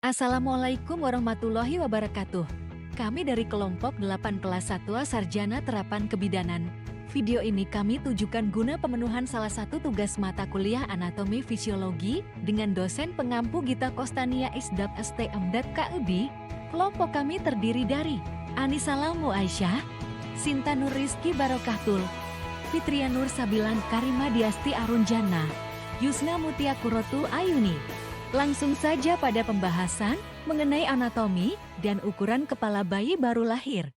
Assalamualaikum warahmatullahi wabarakatuh. Kami dari kelompok 8 kelas 1 Sarjana Terapan Kebidanan. Video ini kami tujukan guna pemenuhan salah satu tugas mata kuliah anatomi fisiologi dengan dosen pengampu Gita Kostania Isdap STM KEB. Kelompok kami terdiri dari Anissa Laumu Aisyah, Sinta Nur Rizky Barokahtul, Fitria Nur Sabilan Karima Diasti Arunjana, Yusna Mutia Kurotu Ayuni. Langsung saja pada pembahasan mengenai anatomi dan ukuran kepala bayi baru lahir.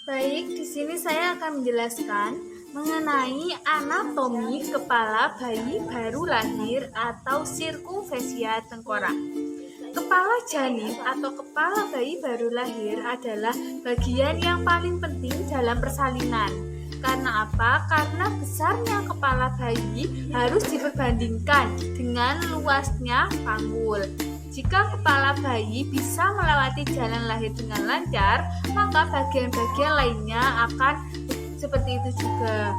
Baik, di sini saya akan menjelaskan mengenai anatomi kepala bayi baru lahir atau sirkumfesia tengkorak. Kepala janin atau kepala bayi baru lahir adalah bagian yang paling penting dalam persalinan. Karena apa? Karena besarnya kepala bayi harus diperbandingkan dengan luasnya panggul. Jika kepala bayi bisa melewati jalan lahir dengan lancar, maka bagian-bagian lainnya akan seperti itu juga.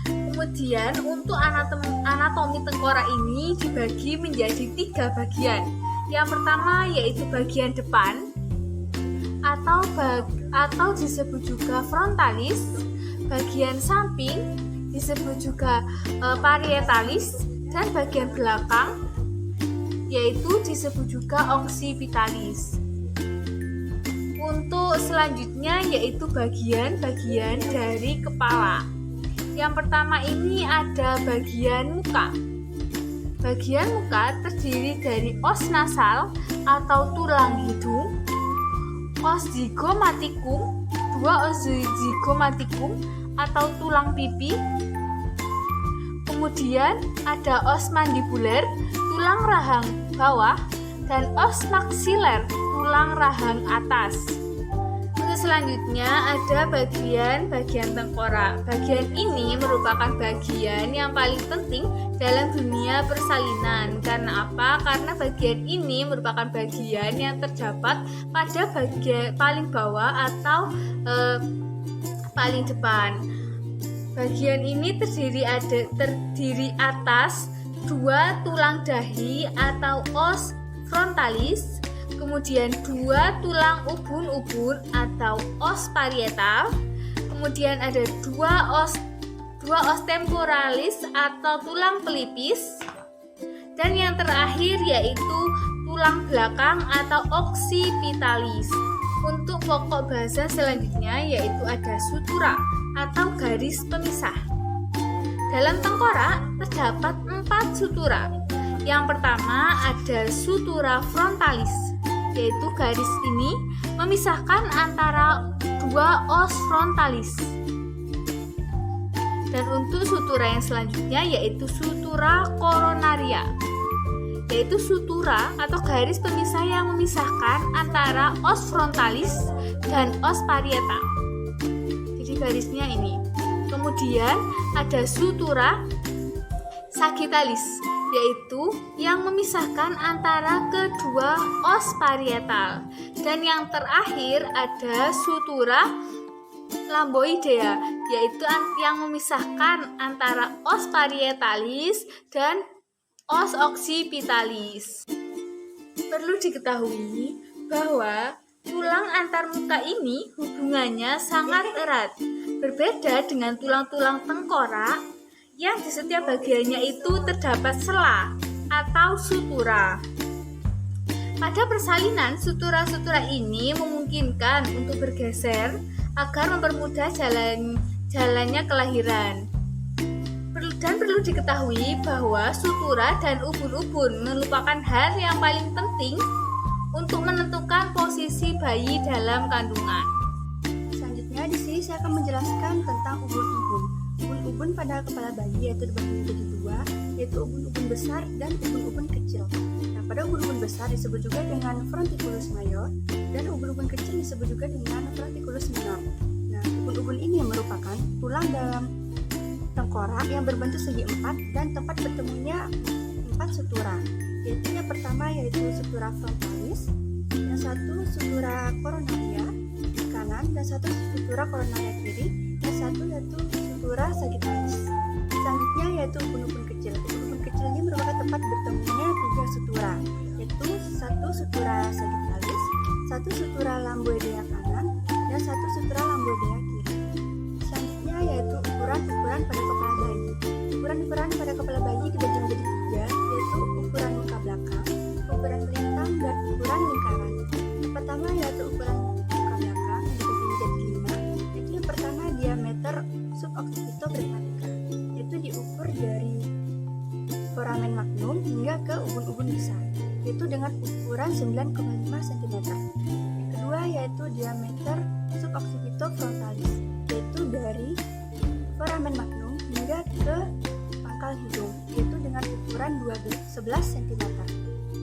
Kemudian untuk anatomi tengkorak ini dibagi menjadi 3 bagian. Yang pertama yaitu bagian depan atau disebut juga frontalis. Bagian samping disebut juga parietalis, dan bagian belakang yaitu disebut juga occipitalis. Untuk selanjutnya yaitu bagian-bagian dari kepala. Yang pertama ini ada bagian muka. Bagian muka terdiri dari os nasal atau tulang hidung, os zygomatikum, 2 os zygomatikum atau tulang pipi. Kemudian ada os mandibuler, tulang rahang bawah, dan os maksiler, tulang rahang atas. Untuk selanjutnya ada bagian tengkorak. Bagian ini merupakan bagian yang paling penting dalam dunia persalinan. Karena apa? Karena bagian ini merupakan bagian yang terdapat pada bagian paling bawah atau paling depan. Bagian ini terdiri atas 2 tulang dahi atau os frontalis, kemudian 2 tulang ubun-ubun atau os parietal, kemudian ada 2 os temporalis atau tulang pelipis, dan yang terakhir yaitu tulang belakang atau occipitalis. Untuk pokok bahasan selanjutnya yaitu ada sutura atau garis pemisah. Dalam tengkorak terdapat 4 sutura. Yang pertama ada sutura frontalis, yaitu garis ini memisahkan antara 2 os frontalis. Dan untuk sutura yang selanjutnya yaitu sutura koronaria, yaitu sutura atau garis pemisah yang memisahkan antara os frontalis dan os parietal. Jadi garisnya ini. Kemudian ada sutura sagittalis, yaitu yang memisahkan antara kedua os parietal. Dan yang terakhir ada sutura lamboidea, yaitu yang memisahkan antara os parietalis dan os occipitalis. Perlu diketahui bahwa tulang antarmuka ini hubungannya sangat erat, berbeda dengan tulang-tulang tengkorak yang di setiap bagiannya itu terdapat sela atau sutura. Pada persalinan, sutura-sutura ini memungkinkan untuk bergeser agar mempermudah jalannya kelahiran. Dan perlu diketahui bahwa sutura dan ubun-ubun merupakan hal yang paling penting untuk menentukan posisi bayi dalam kandungan. Selanjutnya di sini saya akan menjelaskan tentang ubun-ubun. Ubun-ubun pada kepala bayi yaitu dibagi menjadi 2, yaitu ubun-ubun besar dan ubun-ubun kecil. Nah, pada ubun-ubun besar disebut juga dengan fronticulus mayor, dan ubun-ubun kecil disebut juga dengan fronticulus minor. Nah, ubun-ubun ini merupakan tulang dalam tengkorak yang berbentuk segi 4 dan tempat bertemunya 4 sutura, yaitu yang pertama yaitu sutura frontalis, yang satu sutura koronaria kanan, dan satu sutura koronaria kiri, yang satu yaitu sutura sagittalis. Selanjutnya yaitu ubun-ubun kecil. Ubun-ubun kecil ini merupakan tempat bertemunya 3 sutura, yaitu 1 sutura sagittalis, 1 sutura lamboidea kanan, dan 1 sutura lamboidea kiri. Selanjutnya yaitu ukuran-ukuran pada kepala bayi. Ukuran-ukuran pada kepala bayi dibagi menjadi 3, yaitu ukuran muka belakang, ukuran melintang, dan ukuran lingkaran. Yang pertama yaitu ukuran muka belakang yang dibagi menjadi 5, yaitu yang pertama diameter suboccipito pragmatica, yaitu diukur dari foramen magnum hingga ke ubun-ubun besar, yaitu dengan ukuran 9,5 cm. Yang kedua yaitu diameter suboccipito frontalis, yaitu dari foramen magnum hingga ke pangkal hidung, yaitu dengan ukuran 11 cm.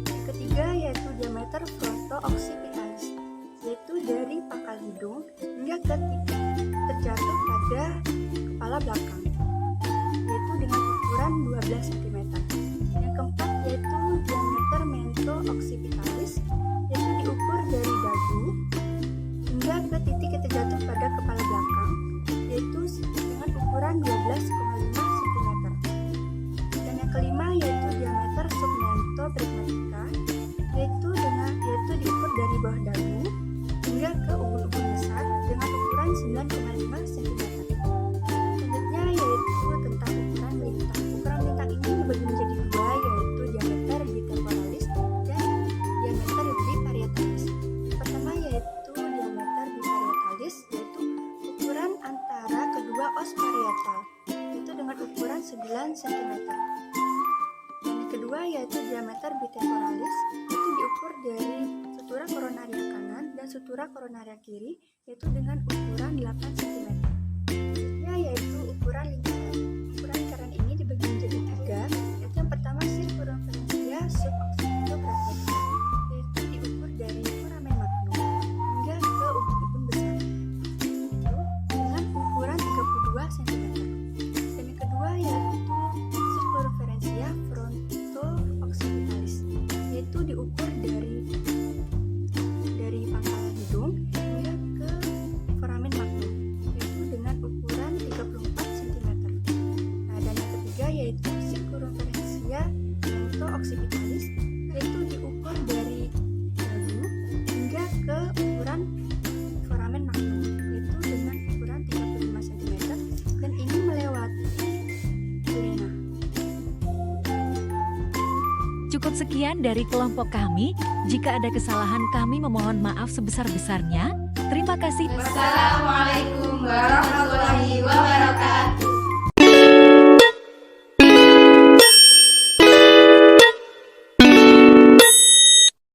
Yang ketiga yaitu diameter fronto-occipitalis, yaitu dari pangkal hidung hingga ke titik terjatuh pada kepala belakang, yaitu dengan ukuran 12 cm. Yang keempat yaitu diameter mento-occipitalis, yaitu diukur dari dagu hingga ke titik yang terjatuh pada kepala belakang, yaitu dengan ukuran 12,5 cm. Dan yang kelima yaitu diameter submento pragmatica, yaitu diukur dari bawah dagu hingga ke ubun-ubun besar dengan ukuran 9,5 cm. Selanjutnya yaitu tentang ukuran melintang. Ukuran melintang ini dibagi menjadi 2, yaitu diameter bitemporalis dan diameter biparietalis. Pertama yaitu diameter biparietalis, yaitu ukuran antara kedua os parietal, yaitu dengan ukuran 9 cm. Dan yang kedua yaitu diameter bitemporalis, yaitu diukur dari sutura koronaria kanan dan sutura koronaria kiri, yaitu dengan ukuran 8 cm. Selanjutnya yaitu ukuran lingkaran. Ukuran lingkaran ini dibagi menjadi 3, yaitu yang pertama circumferentia suboccipito pragmatica, yaitu diukur dari foramen magnum hingga ke ubun-ubun besar, yaitu dengan ukuran 32 cm. Dan yang kedua yaitu circumferentia fronto-occipitalis, yaitu diukur dari pangkal hidung hingga ke foramen magnum, yaitu dengan ukuran 34 cm. Nah, dan yang ketiga yaitu circumferentia mento-occipitalis, yaitu diukur dari dagu hingga ke ukuran foramen magnum, yaitu dengan ukuran 35 cm, dan ini melewati telinga. Cukup sekian dari kelompok kami. Jika ada kesalahan, kami memohon maaf sebesar-besarnya. Terima kasih. Wassalamualaikum warahmatullahi wabarakatuh.